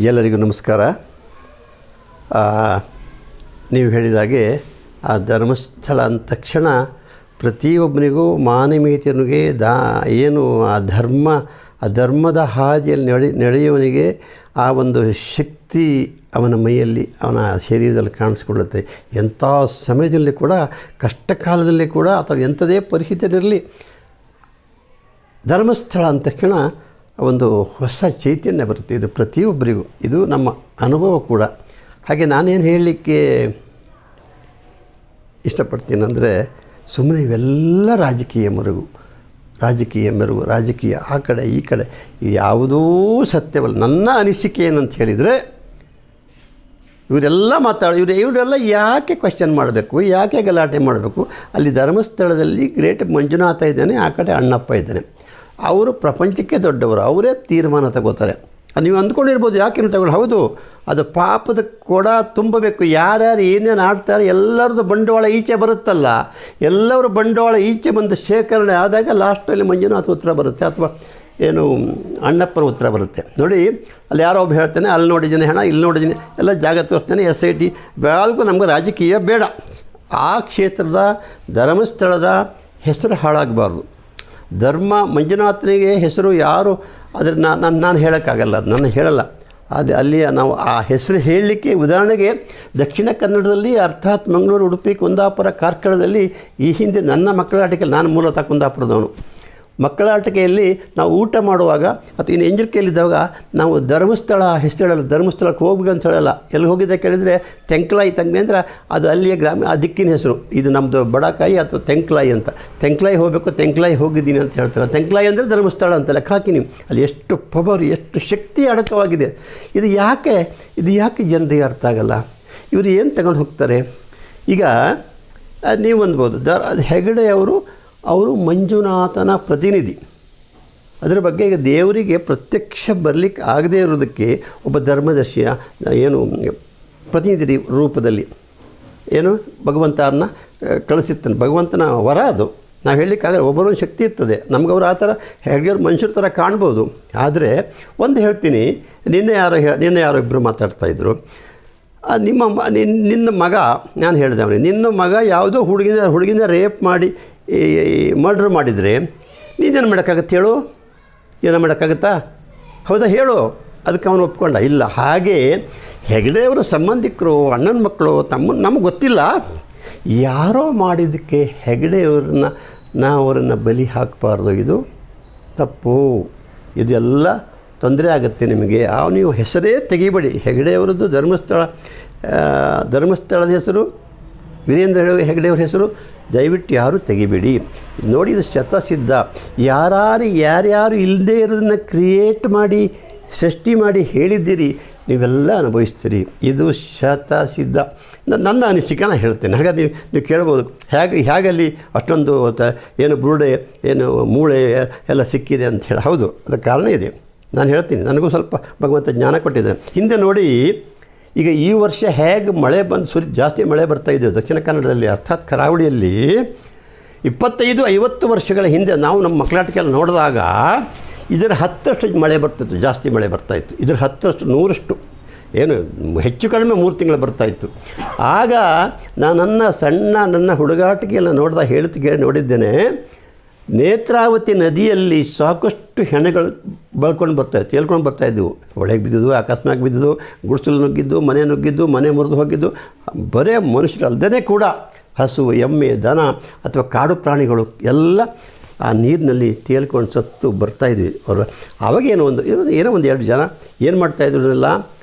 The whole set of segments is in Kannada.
ಎಲ್ಲರಿಗೂ ನಮಸ್ಕಾರ. ನೀವು ಹೇಳಿದಾಗೆ ಆ ಧರ್ಮಸ್ಥಳ ಅಂದ ತಕ್ಷಣ ಪ್ರತಿಯೊಬ್ಬನಿಗೂ ಮಾನವೀಯತೆಯನಿಗೆ ಏನು ಆ ಧರ್ಮದ ಹಾದಿಯಲ್ಲಿ ನಡೆಯುವನಿಗೆ ಆ ಒಂದು ಶಕ್ತಿ ಅವನ ಮೈಯಲ್ಲಿ ಅವನ ಶರೀರದಲ್ಲಿ ಕಾಣಿಸ್ಕೊಳ್ಳುತ್ತೆ. ಎಂಥ ಸಮಯದಲ್ಲಿ ಕೂಡ, ಕಷ್ಟ ಕಾಲದಲ್ಲಿ ಕೂಡ, ಅಥವಾ ಎಂಥದೇ ಪರಿಸ್ಥಿತಿಯಲ್ಲಿ ಧರ್ಮಸ್ಥಳ ಅಂದ ತಕ್ಷಣ ಒಂದು ಹೊಸ ಚೈತನ್ಯ ಬರುತ್ತೆ. ಇದು ಪ್ರತಿಯೊಬ್ಬರಿಗೂ, ಇದು ನಮ್ಮ ಅನುಭವ ಕೂಡ. ಹಾಗೆ ನಾನೇನು ಹೇಳಲಿಕ್ಕೆ ಇಷ್ಟಪಡ್ತೀನಿ ಅಂದರೆ, ಸುಮ್ಮನೆ ಇವೆಲ್ಲ ರಾಜಕೀಯ ರಾಜಕೀಯ ಆ ಕಡೆ ಈ ಕಡೆ ಯಾವುದೂ ಸತ್ಯವಲ್ಲ. ನನ್ನ ಅನಿಸಿಕೆ ಏನಂತ ಹೇಳಿದರೆ, ಇವರೆಲ್ಲ ಇವರೆಲ್ಲ ಯಾಕೆ ಕ್ವೆಶ್ಚನ್ ಮಾಡಬೇಕು, ಯಾಕೆ ಗಲಾಟೆ ಮಾಡಬೇಕು? ಅಲ್ಲಿ ಧರ್ಮಸ್ಥಳದಲ್ಲಿ ಗ್ರೇಟ್ ಮಂಜುನಾಥ ಇದ್ದಾನೆ, ಆ ಕಡೆ ಅಣ್ಣಪ್ಪ ಇದ್ದಾನೆ. ಅವರು ಪ್ರಪಂಚಕ್ಕೆ ದೊಡ್ಡವರು, ಅವರೇ ತೀರ್ಮಾನ ತಗೋತಾರೆ. ನೀವು ಅಂದ್ಕೊಂಡಿರ್ಬೋದು ಯಾಕೆ ತಗೊಂಡು, ಹೌದು, ಅದು ಪಾಪದ ಕೊಡ ತುಂಬಬೇಕು. ಯಾರ್ಯಾರು ಏನೇನು ಆಡ್ತಾರೆ ಎಲ್ಲರದ್ದು ಬಂಡವಾಳ ಈಚೆ ಬರುತ್ತಲ್ಲ, ಎಲ್ಲರ ಬಂಡವಾಳ ಈಚೆ ಬಂದು ಶೇಖರಣೆ ಆದಾಗ ಲಾಸ್ಟಲ್ಲಿ ಮಂಜುನಾಥ ಉತ್ತರ ಬರುತ್ತೆ, ಅಥವಾ ಏನು ಅಣ್ಣಪ್ಪನ ಉತ್ತರ ಬರುತ್ತೆ. ನೋಡಿ, ಅಲ್ಲಿ ಯಾರೋ ಒಬ್ಬ ಹೇಳ್ತಾನೆ, ಅಲ್ಲಿ ನೋಡಿದ್ದೀನಿ ಹಣ, ಇಲ್ಲಿ ನೋಡಿದ್ದೀನಿ, ಎಲ್ಲ ಜಾಗ ತೋರಿಸ್ತಾನೆ, SIT ಯಾವುದಕ್ಕೂ ನಮಗೆ ರಾಜಕೀಯ ಬೇಡ. ಆ ಕ್ಷೇತ್ರದ ಧರ್ಮಸ್ಥಳದ ಹೆಸರು ಹಾಳಾಗಬಾರ್ದು. ಮಂಜುನಾಥನಿಗೆ ಹೆಸರು ಯಾರು ಅದನ್ನು ನಾನು ಹೇಳೋಕ್ಕಾಗಲ್ಲ, ನಾನು ಹೇಳಲ್ಲ. ಅಲ್ಲಿಯ ನಾವು ಆ ಹೆಸರು ಹೇಳಲಿಕ್ಕೆ, ಉದಾಹರಣೆಗೆ ದಕ್ಷಿಣ ಕನ್ನಡದಲ್ಲಿ, ಅರ್ಥಾತ್ ಮಂಗಳೂರು, ಉಡುಪಿ, ಕುಂದಾಪುರ, ಕಾರ್ಕಳದಲ್ಲಿ ಈ ಹಿಂದೆ ನನ್ನ ಮಕ್ಕಳ ಆಟಿಕೆಯಲ್ಲಿ, ನಾನು ಮೂಲತಃ ಕುಂದಾಪುರದವನು, ಮಕ್ಕಳ ಆಟಿಕೆಯಲ್ಲಿ ನಾವು ಊಟ ಮಾಡುವಾಗ ಅಥವಾ ಇನ್ನು ಎಂಜಲ್ಕೆಯಲ್ಲಿದ್ದಾಗ ನಾವು ಧರ್ಮಸ್ಥಳ ಹೆಸರೇಳಲ್ಲ, ಧರ್ಮಸ್ಥಳಕ್ಕೆ ಹೋಗ್ಬೇಕು ಅಂತ ಹೇಳಲ್ಲ. ಎಲ್ಲಿ ಹೋಗಿದ್ದೆ ಕೇಳಿದರೆ ತೆಂಕ್ಲಾಯಿ ಅಂದರೆ ಅದು ಅಲ್ಲಿಯ ಆ ದಿಕ್ಕಿನ ಹೆಸರು. ಇದು ನಮ್ಮದು ಬಡಕಾಯಿ ಅಥವಾ ತೆಂಕ್ಲಾಯಿ ಅಂತ. ತೆಂಕ್ಲಾಯಿ ಹೋಗಬೇಕು, ತೆಂಕ್ಲಾಯಿ ಹೋಗಿದ್ದೀನಿ ಅಂತ ಹೇಳ್ತಾರೆ. ತೆಂಕ್ಲಾಯಿ ಅಂದರೆ ಧರ್ಮಸ್ಥಳ ಅಂತ ಲೆಕ್ಕ ಹಾಕಿ ನೀವು. ಅಲ್ಲಿ ಎಷ್ಟು ಪವರ್, ಎಷ್ಟು ಶಕ್ತಿ ಅಡಕವಾಗಿದೆ. ಇದು ಯಾಕೆ ಜನರಿಗೆ ಅರ್ಥ ಆಗಲ್ಲ? ಇವರು ಏನು ತಗೊಂಡು ಹೋಗ್ತಾರೆ? ಈಗ ನೀವು ಅನ್ಬೋದು, ಹೆಗಡೆ ಅವರು ಮಂಜುನಾಥನ ಪ್ರತಿನಿಧಿ. ಅದರ ಬಗ್ಗೆ ಈಗ ದೇವರಿಗೆ ಪ್ರತ್ಯಕ್ಷ ಬರಲಿಕ್ಕೆ ಆಗದೇ ಇರೋದಕ್ಕೆ ಒಬ್ಬ ಧರ್ಮದರ್ಶಿಯ ಏನು ಪ್ರತಿನಿಧಿ ರೂಪದಲ್ಲಿ ಏನು ಭಗವಂತನ ಕಳಿಸಿರ್ತಾನೆ. ಭಗವಂತನ ವರ ಅದು. ನಾವು ಹೇಳಲಿಕ್ಕಾಗಲ್ಲ, ಒಬ್ಬರೊಂದು ಶಕ್ತಿ ಇರ್ತದೆ. ನಮಗವರು ಆ ಥರ ಹೆಗ್ಗೇರು ಮನುಷ್ಯರ ಥರ ಕಾಣ್ಬೋದು. ಆದರೆ ಒಂದು ಹೇಳ್ತೀನಿ, ನಿನ್ನೆ ಯಾರೋ ಇಬ್ಬರು ಮಾತಾಡ್ತಾಯಿದ್ರು. ನಿನ್ನ ಮಗ, ನಾನು ಹೇಳಿದೆ ಅವನಿಗೆ, ನಿನ್ನ ಮಗ ಯಾವುದೋ ಹುಡುಗಿನ ರೇಪ್ ಮಾಡಿ ಮರ್ಡ್ರ್ ಮಾಡಿದರೆ ನೀನೇನು ಮಾಡೋಕ್ಕಾಗತ್ತೆ ಹೇಳು? ಏನೋ ಮಾಡೋಕ್ಕಾಗತ್ತಾ? ಹೌದಾ ಹೇಳು? ಅದಕ್ಕೆ ಅವನು ಒಪ್ಕೊಂಡ. ಇಲ್ಲ, ಹಾಗೆ ಹೆಗಡೆಯವರ ಸಂಬಂಧಿಕರು, ಅಣ್ಣನ ಮಕ್ಕಳು, ನಮಗೆ ಗೊತ್ತಿಲ್ಲ, ಯಾರೋ ಮಾಡಿದ್ದಕ್ಕೆ ಹೆಗಡೆಯವ್ರನ್ನ ಅವರನ್ನು ಬಲಿ ಹಾಕಬಾರ್ದು. ಇದು ತಪ್ಪು. ಇದೆಲ್ಲ ತೊಂದರೆ ಆಗುತ್ತೆ ನಿಮಗೆ. ನೀವು ಹೆಸರೇ ತೆಗಿಬೇಡಿ. ಹೆಗಡೆಯವರದ್ದು ಧರ್ಮಸ್ಥಳದ ಹೆಸರು, ವೀರೇಂದ್ರ ಹೆಗಡೆಯವ್ರ ಹೆಸರು ದಯವಿಟ್ಟು ಯಾರೂ ತೆಗಿಬೇಡಿ. ನೋಡಿ, ಇದು ಶತಸಿದ್ಧ. ಯಾರ್ಯಾರು ಇಲ್ಲದೇ ಇರೋದನ್ನು ಕ್ರಿಯೇಟ್ ಮಾಡಿ, ಸೃಷ್ಟಿ ಮಾಡಿ ಹೇಳಿದ್ದೀರಿ, ನೀವೆಲ್ಲ ಅನುಭವಿಸ್ತೀರಿ. ಇದು ಶತಸಿದ್ಧ. ನನ್ನ ಅನಿಸಿಕೆ ನಾನು ಹೇಳ್ತೇನೆ. ಹಾಗಾಗಿ ನೀವು ಕೇಳ್ಬೋದು, ಹೇಗಲ್ಲಿ ಅಷ್ಟೊಂದು ಏನು ಬುರುಡೆ, ಏನು ಮೂಳೆ ಎಲ್ಲ ಸಿಕ್ಕಿದೆ ಅಂತ ಹೇಳಿ. ಹೌದು, ಅದಕ್ಕೆ ಕಾರಣ ಇದೆ. ನಾನು ಹೇಳ್ತೀನಿ, ನನಗೂ ಸ್ವಲ್ಪ ಭಗವಂತ ಜ್ಞಾನ ಕೊಟ್ಟಿದ್ದಾನೆ. ಹಿಂದೆ ನೋಡಿ, ಈಗ ಈ ವರ್ಷ ಹೇಗೆ ಮಳೆ ಬಂದು ಜಾಸ್ತಿ ಮಳೆ ಬರ್ತಾಯಿದ್ದೆವು ದಕ್ಷಿಣ ಕನ್ನಡದಲ್ಲಿ, ಅರ್ಥಾತ್ ಕರಾವಳಿಯಲ್ಲಿ 25-50 ವರ್ಷಗಳ ಹಿಂದೆ ನಾವು ನಮ್ಮ ಮಕ್ಕಳಾಟಿಕೆಲ್ಲ ನೋಡಿದಾಗ ಇದರ 10ರಷ್ಟು ಮಳೆ ಬರ್ತಿತ್ತು, ಜಾಸ್ತಿ ಮಳೆ ಬರ್ತಾಯಿತ್ತು. ಇದರ 10ರಷ್ಟು 100ರಷ್ಟು ಏನು ಹೆಚ್ಚು ಕಡಿಮೆ 3 ತಿಂಗಳು ಬರ್ತಾಯಿತ್ತು. ಆಗ ನನ್ನ ಹುಡುಗಾಟಿಕೆಲ್ಲ ಕೇಳಿ ನೋಡಿದ್ದೇನೆ, ನೇತ್ರಾವತಿ ನದಿಯಲ್ಲಿ ಸಾಕಷ್ಟು ಹೆಣಗಳು ತೇಲ್ಕೊಂಡು ಬರ್ತಾಯಿದ್ದವು. ಒಳಗೆ ಬಿದ್ದಿದ್ದು, ಅಕಸ್ಮಾತ್ ಬಿದ್ದಿದ್ದು, ಗುಡಿಸಲು ನುಗ್ಗಿದ್ದು, ಮನೆ ಮುರಿದು ಹೋಗಿದ್ದು. ಬರೇ ಮನುಷ್ಯರು ಅಲ್ಲದೇ ಕೂಡ ಹಸು, ಎಮ್ಮೆ, ದನ ಅಥವಾ ಕಾಡು ಪ್ರಾಣಿಗಳು ಎಲ್ಲ ಆ ನೀರಿನಲ್ಲಿ ತೇಲ್ಕೊಂಡು ಸತ್ತು ಬರ್ತಾಯಿದ್ವಿ. ಆವಾಗೇನೋ ಒಂದು 2 ಜನ ಏನು ಮಾಡ್ತಾಯಿದ್ರು, ಎಲ್ಲ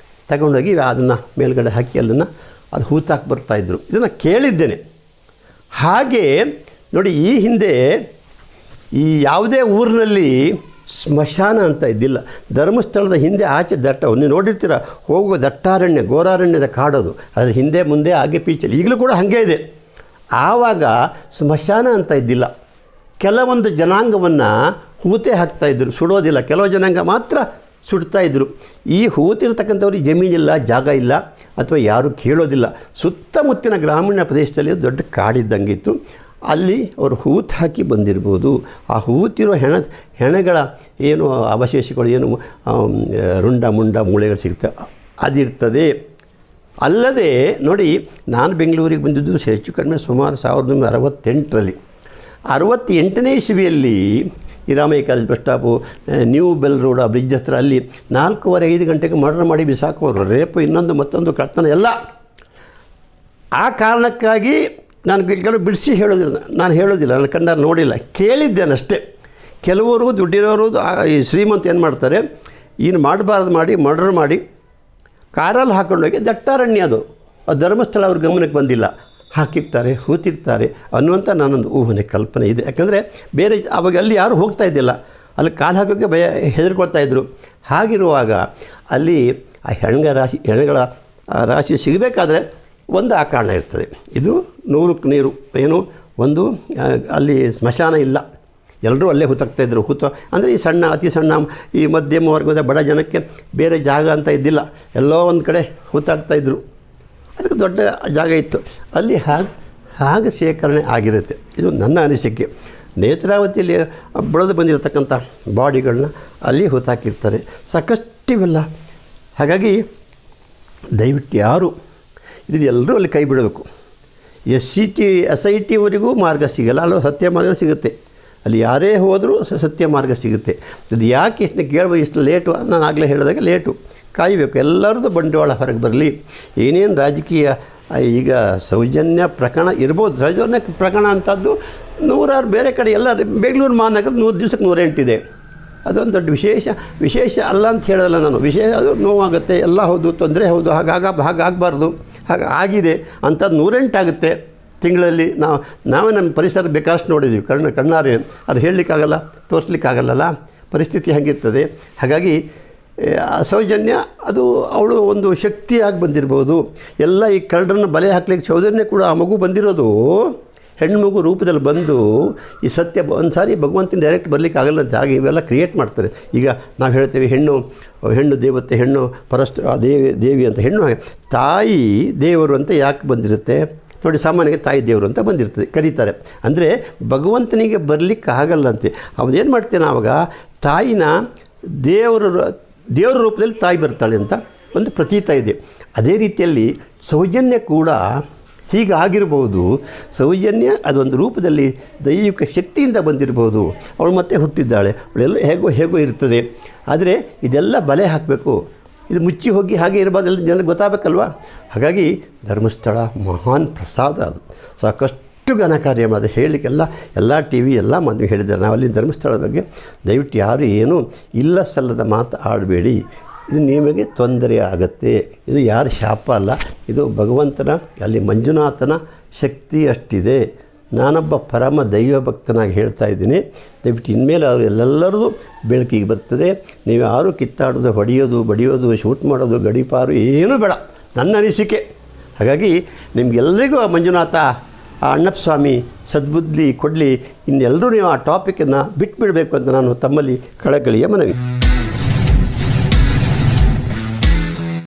ತಗೊಂಡೋಗಿ ಅದನ್ನು ಮೇಲ್ಗಡೆ ಹಾಕಿ ಅದು ಹೂತಾಕಿ ಬರ್ತಾಯಿದ್ರು. ಇದನ್ನು ಕೇಳಿದ್ದೇನೆ. ಹಾಗೆ ನೋಡಿ, ಈ ಹಿಂದೆ ಈ ಯಾವುದೇ ಊರಿನಲ್ಲಿ ಸ್ಮಶಾನ ಅಂತ ಇದ್ದಿಲ್ಲ. ಧರ್ಮಸ್ಥಳದ ಹಿಂದೆ ಆಚೆ ನೀವು ನೋಡಿರ್ತೀರ, ಹೋಗುವ ದಟ್ಟಾರಣ್ಯ, ಘೋರಾರಣ್ಯದ ಕಾಡೋದು, ಅದ್ರ ಹಿಂದೆ ಮುಂದೆ ಹಾಗೆ ಪೀಚಲ್ಲಿ ಈಗಲೂ ಕೂಡ ಹಾಗೆ ಇದೆ. ಆವಾಗ ಸ್ಮಶಾನ ಅಂತ ಇದ್ದಿಲ್ಲ. ಕೆಲವೊಂದು ಜನಾಂಗವನ್ನು ಹೂತೆ ಹಾಕ್ತಾಯಿದ್ರು, ಸುಡೋದಿಲ್ಲ. ಕೆಲವು ಜನಾಂಗ ಮಾತ್ರ ಸುಡ್ತಾಯಿದ್ರು. ಈ ಹೂತಿರ್ತಕ್ಕಂಥವ್ರಿಗೆ ಜಮೀನಿಲ್ಲ, ಜಾಗ ಇಲ್ಲ, ಅಥವಾ ಯಾರೂ ಕೇಳೋದಿಲ್ಲ. ಸುತ್ತಮುತ್ತಿನ ಗ್ರಾಮೀಣ ಪ್ರದೇಶದಲ್ಲಿ ದೊಡ್ಡ ಕಾಡಿದ್ದಂಗಿತ್ತು. ಅಲ್ಲಿ ಅವರು ಹೂತು ಹಾಕಿ ಬಂದಿರ್ಬೋದು. ಆ ಹೂತಿರೋ ಹೆಣಗಳ ಏನು ಅವಶೇಷಗಳು ಏನು ರುಂಡ ಮುಂಡ ಮೂಳೆಗಳು ಸಿಗ್ತವೆ ಅದಿರ್ತದೆ. ಅಲ್ಲದೆ ನೋಡಿ, ನಾನು ಬೆಂಗಳೂರಿಗೆ ಬಂದಿದ್ದು ಹೆಚ್ಚು ಕಡಿಮೆ ಸುಮಾರು 1968ರಲ್ಲಿ. 68ನೇ ಇಸವಿಯಲ್ಲಿ ಈ Ramaiah college bus stop, new bell road ಆ ಬ್ರಿಡ್ಜ್ ಹತ್ರ ಅಲ್ಲಿ 4:15 ಗಂಟೆಗೆ ಮರ್ಡರ್ ಮಾಡಿ ಬಿಸಾಕೋರು. ರೇಪು, ಇನ್ನೊಂದು ಮತ್ತೊಂದು ಕಳ್ತನ ಎಲ್ಲ. ಆ ಕಾರಣಕ್ಕಾಗಿ ನಾನು ಕೆಲವು ಬಿಡಿಸಿ ಹೇಳೋದಿಲ್ಲ, ನಾನು ಕಣ್ಣಾರೆ ನೋಡಿಲ್ಲ, ಕೇಳಿದ್ದೇನಷ್ಟೇ. ಕೆಲವರು ದುಡ್ಡಿರೋರು ಈ ಶ್ರೀಮಂತ ಏನು ಮಾಡ್ತಾರೆ, ಇನ್ನು ಮಾಡಬಾರ್ದು ಮಾಡಿ ಮರ್ಡರ್ ಮಾಡಿ ಕಾರಲ್ಲಿ ಹಾಕೊಂಡೋಗಿ ದಟ್ಟಾರಣ್ಯ ಅದು ಧರ್ಮಸ್ಥಳ ಅವ್ರ ಗಮನಕ್ಕೆ ಬಂದಿಲ್ಲ, ಹಾಕಿರ್ತಾರೆ, ಹೂತಿರ್ತಾರೆ ಅನ್ನುವಂಥ ನಾನೊಂದು ಊಹನೆ ಕಲ್ಪನೆ ಇದೆ. ಯಾಕಂದರೆ ಬೇರೆ ಅವಾಗ ಅಲ್ಲಿ ಯಾರೂ ಹೋಗ್ತಾ ಇದ್ದಿಲ್ಲ, ಅಲ್ಲಿ ಕಾಲು ಹಾಕೋಕ್ಕೆ ಹೆದರ್ಕೊಳ್ತಾಯಿದ್ರು. ಹಾಗಿರುವಾಗ ಅಲ್ಲಿ ಆ ಹೆಣಗಳ ರಾಶಿ ಸಿಗಬೇಕಾದ್ರೆ ಒಂದು ಆ ಕಾರಣ ಇರ್ತದೆ. ಇದು 100ಕ್ಕೆ 100 ಏನು, ಒಂದು ಅಲ್ಲಿ ಸ್ಮಶಾನ ಇಲ್ಲ, ಎಲ್ಲರೂ ಅಲ್ಲೇ ಹೂತಾಗ್ತಾಯಿದ್ರು. ಅಂದರೆ ಈ ಸಣ್ಣ, ಅತಿ ಸಣ್ಣ, ಈ ಮಧ್ಯಮ ವರ್ಗದ ಬಡ ಜನಕ್ಕೆ ಬೇರೆ ಜಾಗ ಅಂತ ಇದ್ದಿಲ್ಲ, ಎಲ್ಲೋ ಒಂದು ಕಡೆ ಹೂತಾಗ್ತಾಯಿದ್ರು. ಅದಕ್ಕೆ ದೊಡ್ಡ ಜಾಗ ಇತ್ತು, ಅಲ್ಲಿ ಹಾಗೆ ಶೇಖರಣೆ ಆಗಿರುತ್ತೆ. ಇದು ನನ್ನ ಅನಿಸಿಕೆ. ನೇತ್ರಾವತಿಯಲ್ಲಿ ಬೆಳೆದು ಬಂದಿರತಕ್ಕಂಥ ಬಾಡಿಗಳನ್ನ ಅಲ್ಲಿ ಹೂತಾಕಿರ್ತಾರೆ, ಸಾಕಷ್ಟಿವೆಲ್ಲ. ಹಾಗಾಗಿ ದಯವಿಟ್ಟು ಯಾರು ಎಲ್ಲರೂ ಅಲ್ಲಿ ಕೈ ಬಿಡಬೇಕು. SIT ವರೆಗೂ ಮಾರ್ಗ ಸಿಗಲ್ಲ, ಅಲ್ಲೂ ಸತ್ಯ ಮಾರ್ಗ ಸಿಗುತ್ತೆ. ಅಲ್ಲಿ ಯಾರೇ ಹೋದರೂ ಸತ್ಯ ಮಾರ್ಗ ಸಿಗುತ್ತೆ. ಅದು ಯಾಕೆ ಇಷ್ಟು ಕೇಳ್ಬೋದು, ಇಷ್ಟು ಲೇಟು, ನಾನು ಆಗಲೇ ಹೇಳಿದಾಗ ಲೇಟು, ಕಾಯಬೇಕು. ಎಲ್ಲರದ್ದು ಬಂಡವಾಳ ಹೊರಗೆ ಬರಲಿ. ಏನೇನು ರಾಜಕೀಯ ಈಗ ಸೌಜನ್ಯ ಪ್ರಕರಣ ಇರ್ಬೋದು, ಸೌಜನ್ಯ ಪ್ರಕರಣ ಅಂಥದ್ದು ನೂರಾರು ಬೇರೆ ಕಡೆ ಎಲ್ಲ ಬೆಂಗಳೂರು ಮಹಾನಗರ 100 ದಿವಸಕ್ಕೆ 108 ಇದೆ. ಅದೊಂದು ದೊಡ್ಡ ವಿಶೇಷ ಅಲ್ಲ ಅಂತ ಹೇಳೋಲ್ಲ ನಾನು. ವಿಶೇಷ ಅದು ನೋವಾಗುತ್ತೆ, ಎಲ್ಲ ಹೌದು, ತೊಂದರೆ ಹೌದು, ಹಾಗಾಗಬಾರ್ದು, ಆಗಿದೆ ಅಂಥದ್ದು 108 ಆಗುತ್ತೆ ತಿಂಗಳಲ್ಲಿ. ನಾವೇ ನಮ್ಮ ಪರಿಸರ ಬೇಕಾದಷ್ಟು ನೋಡಿದ್ದೀವಿ, ಕಣ್ಣಾರೆ. ಅದು ಹೇಳಲಿಕ್ಕಾಗಲ್ಲ, ತೋರಿಸ್ಲಿಕ್ಕಾಗಲ್ಲ, ಪರಿಸ್ಥಿತಿ ಹಾಗಿರ್ತದೆ. ಹಾಗಾಗಿ ಸೌಜನ್ಯ ಅದು ಅವಳು ಒಂದು ಶಕ್ತಿಯಾಗಿ ಬಂದಿರ್ಬೋದು. ಎಲ್ಲ ಈ ಕಳ್ಳರನ್ನು ಬಲೆ ಹಾಕ್ಲಿಕ್ಕೆ ಸೌಜನ್ಯ ಕೂಡ ಆ ಮಗು ಬಂದಿರೋದು ಹೆಣ್ಣುಮಗು ರೂಪದಲ್ಲಿ ಬಂದು ಈ ಸತ್ಯ ಒಂದು ಸಾರಿ ಭಗವಂತನ ಡೈರೆಕ್ಟ್ ಬರಲಿಕ್ಕೆ ಆಗಲ್ಲ ಅಂತ ಹಾಗೆ ಇವೆಲ್ಲ ಕ್ರಿಯೇಟ್ ಮಾಡ್ತಾರೆ. ಈಗ ನಾವು ಹೇಳ್ತೇವೆ ಹೆಣ್ಣು ದೇವತೆ, ಹೆಣ್ಣು ದೇವಿ ಅಂತ. ಹೆಣ್ಣು ತಾಯಿ ದೇವರು ಅಂತ ಯಾಕೆ ಬಂದಿರುತ್ತೆ ನೋಡಿ, ಸಾಮಾನ್ಯವಾಗಿ ತಾಯಿ ದೇವರು ಅಂತ ಬಂದಿರ್ತದೆ, ಕರೀತಾರೆ. ಅಂದರೆ ಭಗವಂತನಿಗೆ ಬರಲಿಕ್ಕೆ ಆಗಲ್ಲಂತೆ. ಅವನೇನು ಮಾಡ್ತೇನೆ ಆವಾಗ, ತಾಯಿನ ದೇವರ ರೂಪದಲ್ಲಿ ತಾಯಿ ಬರ್ತಾಳೆ ಅಂತ ಒಂದು ಪ್ರತೀತ ಇದೆ. ಅದೇ ರೀತಿಯಲ್ಲಿ ಸೌಜನ್ಯ ಕೂಡ ಹೀಗಾಗಿರ್ಬೋದು. ಸೌಜನ್ಯ ಅದೊಂದು ರೂಪದಲ್ಲಿ ದೈವಿಕ ಶಕ್ತಿಯಿಂದ ಬಂದಿರ್ಬೋದು. ಅವಳು ಮತ್ತೆ ಹುಟ್ಟಿದ್ದಾಳೆ, ಅವಳೆಲ್ಲ ಹೇಗೋ ಇರ್ತದೆ. ಆದರೆ ಇದೆಲ್ಲ ಬಲೆ ಹಾಕಬೇಕು, ಇದು ಮುಚ್ಚಿ ಹೋಗಿ ಹಾಗೆ ಇರಬಾರ್ದು, ಜನರಿಗೆ ಗೊತ್ತಾಗಬೇಕಲ್ವ. ಹಾಗಾಗಿ ಧರ್ಮಸ್ಥಳ ಮಹಾನ್ ಪ್ರಸಾದ, ಅದು ಸಾಕಷ್ಟು ಘನಕಾರ್ಯ ಅದು ಹೇಳಲಿಕ್ಕೆಲ್ಲ ಎಲ್ಲ TV ಎಲ್ಲ ಮದುವೆ ಹೇಳಿದ್ದಾರೆ. ನಾವಲ್ಲಿ ಧರ್ಮಸ್ಥಳದ ಬಗ್ಗೆ ದಯವಿಟ್ಟು ಯಾರು ಏನೂ ಇಲ್ಲ ಸಲ್ಲದ ಮಾತು ಆಡಬೇಡಿ, ಇದು ನಿಮಗೆ ತೊಂದರೆ ಆಗುತ್ತೆ. ಇದು ಯಾರ ಶಾಪ ಅಲ್ಲ, ಇದು ಭಗವಂತನ, ಅಲ್ಲಿ ಮಂಜುನಾಥನ ಶಕ್ತಿ ಅಷ್ಟಿದೆ. ನಾನೊಬ್ಬ ಪರಮ ದೈವ ಭಕ್ತನಾಗಿ ಹೇಳ್ತಾ ಇದ್ದೀನಿ. ದಯವಿಟ್ಟು ಇನ್ಮೇಲೆ ಅವರು ಎಲ್ಲರದು ಬೆಳಕಿಗೆ ಬರ್ತದೆ. ನೀವು ಯಾರು ಕಿತ್ತಾಡೋದು, ಬಡಿಯೋದು, ಶೂಟ್ ಮಾಡೋದು, ಗಡಿಪಾರು ಏನೂ ಬೇಡ, ನನ್ನ ಅನಿಸಿಕೆ. ಹಾಗಾಗಿ ನಿಮಗೆಲ್ಲರಿಗೂ ಮಂಜುನಾಥ ಆ ಅಣ್ಣಪ್ಪ ಸ್ವಾಮಿ ಸದ್ಬುದ್ಧಿ ಕೊಡಲಿ. ಇನ್ನೆಲ್ಲರೂ ನೀವು ಆ ಟಾಪಿಕನ್ನು ಬಿಟ್ಟುಬಿಡಬೇಕು ಅಂತ ನಾನು ತಮ್ಮಲ್ಲಿ ಕಳಕಳಿಯ ಮನವಿ.